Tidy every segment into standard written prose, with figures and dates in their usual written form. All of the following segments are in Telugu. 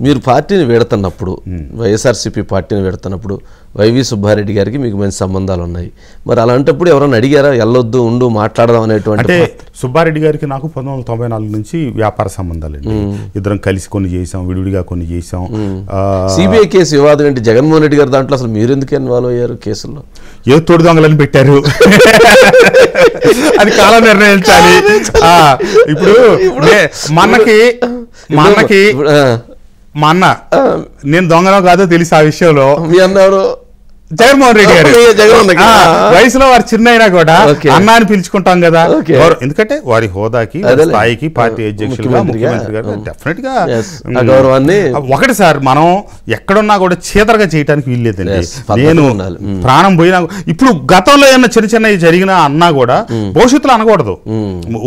మీరు పార్టీని వీడుతున్నప్పుడు వైఎస్ఆర్సీపీ పార్టీని వీడుతున్నప్పుడు వైవి సుబ్బారెడ్డి గారికి మీకు మంచి సంబంధాలు ఉన్నాయి. మరి అలాంటప్పుడు ఎవరైనా అడిగారా వెళ్ళొద్దు ఉండు మాట్లాడదాం అనేటువంటి? అంటే సుబ్బారెడ్డి గారికి నాకు 1994 నుంచి వ్యాపార సంబంధాలు అండి. ఇద్దరం కలిసి కొన్ని చేసాం, విడివిడిగా కొన్ని చేసాం. సిబిఐ కేసు వివాదం ఏంటి? జగన్మోహన్ రెడ్డి గారు దాంట్లో అసలు మీరు ఎందుకు ఇన్వాల్వ్ అయ్యారు కేసుల్లో? ఏ తోడు దొంగలని పెట్టారు అది కాలం నిర్ణయించాలి. ఇప్పుడు మా అన్న నేను దొంగనో కాదో తెలిసి ఆ విషయంలో మీ అన్నారు జగన్మోహన్ రెడ్డి గారు వయసులో వారు చిన్న అయినా కూడా అన్నా అని పిలుచుకుంటాం కదా, ఎందుకంటే వారి హోదాకి స్థాయికి పార్టీ అధ్యక్షులుగా ముఖ్యమంత్రి గారు డెఫినెట్ గా గౌరవాన్ని. ఒకటి సార్, మనం ఎక్కడున్నా కూడా చీతరగా చేయడానికి వీల్లేదండి. నేను ప్రాణం పోయినా ఇప్పుడు గతంలో ఏమన్నా చిన్న చిన్న జరిగినా అన్నా కూడా భవిష్యత్తులో అనకూడదు.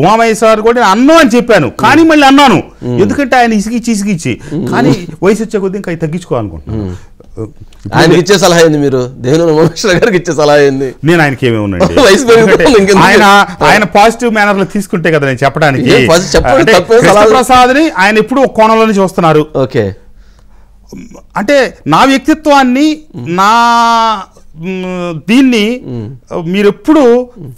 ఉమామహేశ్వర కూడా నేను అన్నం అని చెప్పాను, కానీ మళ్ళీ అన్నాను ఎందుకంటే ఆయన ఇసిగిచ్చి కానీ వయసు వచ్చే కొద్ది ఇంకా తగ్గించుకోవాలనుకుంటున్నాను. ఆయనకి ఇచ్చే సలహా ఏంది? మీరు దేవుని ఉమామహేశ్వర గారికి ఇచ్చే సలహా ఏంది? నేను ఆయనకి ఏమేమి ఉన్నాయండి, ఆయన పాజిటివ్ మేనర్ లో తీసుకుంటే కదా నేను చెప్పడానికి. ప్రసాద్ ని ఆయన ఎప్పుడు ఒక కోణంలోనే చూస్తున్నారు. ఓకే, అంటే నా వ్యక్తిత్వాన్ని నా దీన్ని మీరు ఎప్పుడు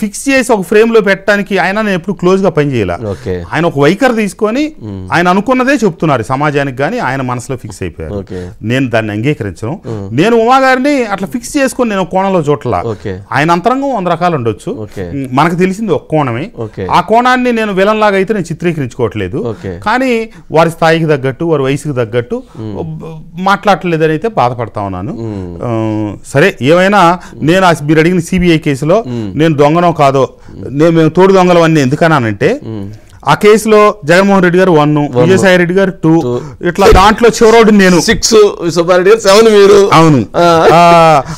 ఫిక్స్ చేసి ఒక ఫ్రేమ్ లో పెట్టడానికి ఆయన నేను ఎప్పుడు క్లోజ్ గా పనిచేయాల. ఆయన ఒక వైఖరి తీసుకొని ఆయన అనుకున్నదే చెప్తున్నారు సమాజానికి, కానీ ఆయన మనసులో ఫిక్స్ అయిపోయారు. నేను దాన్ని అంగీకరించను. నేను ఉమా గారిని అట్లా ఫిక్స్ చేసుకొని నేను కోణంలో చూడలా. ఆయన అంతరంగం 100 రకాలు ఉండొచ్చు, మనకు తెలిసింది ఒక కోణమే. ఆ కోణాన్ని నేను విలన్ లాగా అయితే నేను చిత్రీకరించుకోవట్లేదు, కానీ వారి స్థాయికి తగ్గట్టు వారి వయసుకి తగ్గట్టు మాట్లాడలేదని అయితే బాధపడతా ఉన్నాను. సరే ఏమైనా నేను మీరు అడిగిన సిబిఐ కేసులో నేను దొంగనో కాదో, మేము తోడు దొంగలం అన్నీ ఎందుకన్నానంటే ఆ కేసులో జగన్మోహన్ రెడ్డి గారు 1, విజయసాయి రెడ్డి గారు 2, ఇట్లా దాంట్లో చివరోడు నేను 6, సుబ్బారెడ్డి గారు 7. మీరు అవును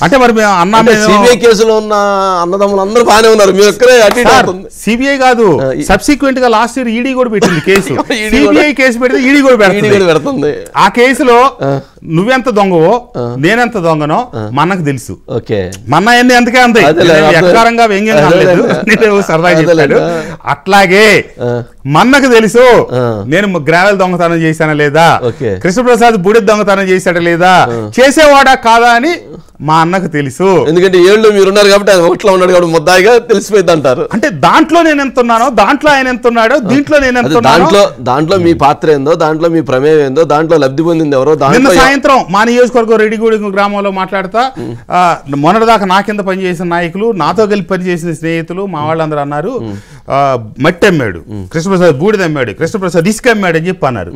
అంటే మరి అన్నా సిబిఐ కేసులో ఉన్న అన్నదమ్ములు అందరూ బాగానే ఉన్నారు, మీరు ఒక్కరే సిబిఐ కాదు. సబ్సిక్వెంట్ గా లాస్ట్ ఇయర్ ఈడీ కూడా పెట్టింది కేసు. సిబిఐ కేసు పెడితే ఈడీ కూడా పెడుతుంది. ఆ కేసులో నువ్వెంత దొంగవో నేనెంత దొంగనో మన్నకు తెలుసు. మన్న ఎన్ని ఎంతకే అంతే ఎక్కారంగా వ్యంగ్యంగా సరదాగా చెప్పాడు. అట్లాగే మన్నకు తెలుసు నేను గ్రావెల్ దొంగతనం చేశానా లేదా, కృష్ణప్రసాద్ బూడిద దొంగతనం చేశాడా లేదా, చేసేవాడా కాదా అని మా అన్నకు తెలుసు. ఎందుకంటే ఏళ్ళు మీరున్నారు కాబట్టి ఆయన ఒకట్లో ఉన్నాడు కాబట్టి ముద్దాయిగా తెలిసిపోయింది అంటారు. అంటే దాంట్లో నేను ఎంత ఉన్నానో దాంట్లో ఆయన ఎంత ఉన్నాడో దీంట్లో నేను ఎంత దాంట్లో మీ పాత్ర ఏందో దాంట్లో మీ ప్రమేయం ఏందో దాంట్లో లబ్ధి పొందింది ఎవరో. నిన్న సాయంత్రం మా నియోజకవర్గం రెడ్డిగూడెం గ్రామంలో మాట్లాడతా మొన్నటిదాకా నా కింద పనిచేసిన నాయకులు నాతో కలిపి పనిచేసిన స్నేహితులు మా వాళ్ళందరూ అన్నారు మట్టి అమ్మాడు కృష్ణప్రసాద్, బూడిద అమ్మాడు కృష్ణప్రసాద్, ఇసుక అమ్మాడు అని చెప్పి అన్నారు.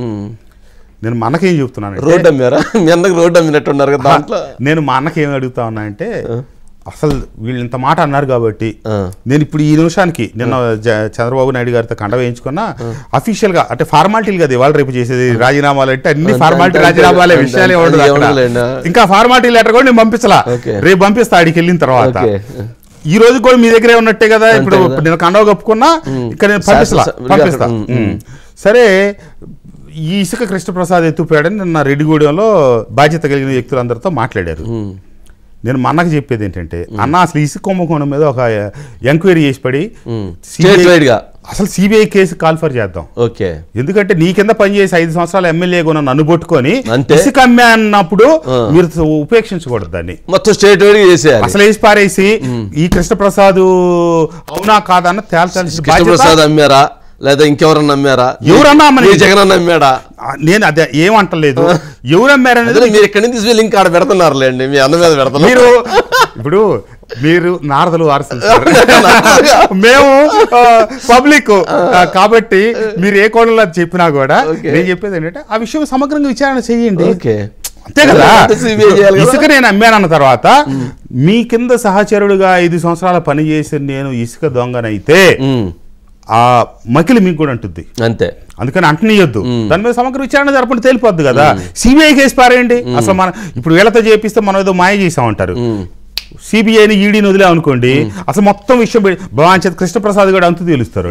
నేను మా అన్నకేం చెప్తున్నాను, రోడ్డు అమ్మారా? మీ అన్నకు రోడ్డు అమ్మినట్టున్నారు కదా దాంట్లో. నేను మా అన్నకి ఏమి అడుగుతా ఉన్నా అంటే అసలు వీళ్ళు ఇంత మాట అన్నారు కాబట్టి నేను ఇప్పుడు ఈ నిమిషానికి నిన్న చంద్రబాబు నాయుడు గారితో కండ వేయించుకున్నా అఫీషియల్ గా, అంటే ఫార్మాలిటీలు కదా ఇవాళ రేపు చేసేది రాజీనామాలు అంటే అన్ని ఫార్మాలిటీ రాజీనామాలే విషయాలే ఉండదు. ఇంకా ఫార్మాలిటీ లెటర్ కూడా నేను పంపించలా, రేపు పంపిస్తా ఆడికి వెళ్ళిన తర్వాత. ఈ రోజు కూడా మీ దగ్గరే ఉన్నట్టే కదా, ఇప్పుడు నేను కండవ కప్పుకున్నా ఇక్కడ నేను పంపిస్తా. సరే ఈ ఇసుక కృష్ణప్రసాద్ ఎత్తుపోయాడని నిన్న రెడ్డిగూడెంలో బాధ్యత కలిగిన వ్యక్తులందరితో మాట్లాడారు. నేను మా అన్నకు చెప్పేది ఏంటంటే, అన్న అసలు ఇసుక కుంభకోణం మీద ఒక ఎంక్వైరీ చేసి పడి అసలు సిబిఐ కేసు కాల్ఫర్ చేద్దాం. ఎందుకంటే నీ కింద పనిచేసి 5 సంవత్సరాలు ఎమ్మెల్యేగా ఉన్న నన్ను పట్టుకొని ఇసుక అమ్మే అన్నప్పుడు మీరు ఉపేక్షించకూడదు, దాన్ని మొత్తం స్టేట్ వైడ్ చేసేయాలి. అసలు వేసి పారేసి ఈ కృష్ణప్రసాద్ అవునా కాదన్న తేల్చాల్సి అమ్మారా లేదా ఇంకెవరన్నా అమ్మారా, ఎవరన్నా జగన్ అమ్మాడా, నేను అదే ఏమంటలేదు. ఎవరు అమ్మారనేది మీరు ఎక్కడి నుంచి లింక్ ఆడ పెడుతున్నారులేండి, మీ అన్న మీద పెడతారు మీరు. ఇప్పుడు మీరు నారదలు వారసులు, మేము పబ్లిక్ కాబట్టి మీరు ఏ కోణంలో చెప్పినా కూడా నేను చెప్పేది ఏంటంటే ఆ విషయం సమగ్రంగా విచారణ చేయండి, అంతే కదా. ఇసుక నేను అమ్మానన్న తర్వాత మీ కింద సహచరుడుగా 5 సంవత్సరాల పని చేసి నేను ఇసుక దొంగనైతే ఆ మకిలి మీకు కూడా అంటుంది, అంతే. అందుకని అంటనీయొద్దు, దాని మీద సమగ్ర విచారణ జరపండి, తేలిపోద్దు కదా. సిబిఐ కేసు పారేయండి. అసలు మనం ఇప్పుడు వీళ్ళతో చేపిస్తే మనం ఏదో మాయ చేసామంటారు. సిబిఐని ఈడీని వదిలే అనుకోండి, అసలు మొత్తం విషయం కృష్ణప్రసాద్ కూడా అంతు తెలుస్తారు.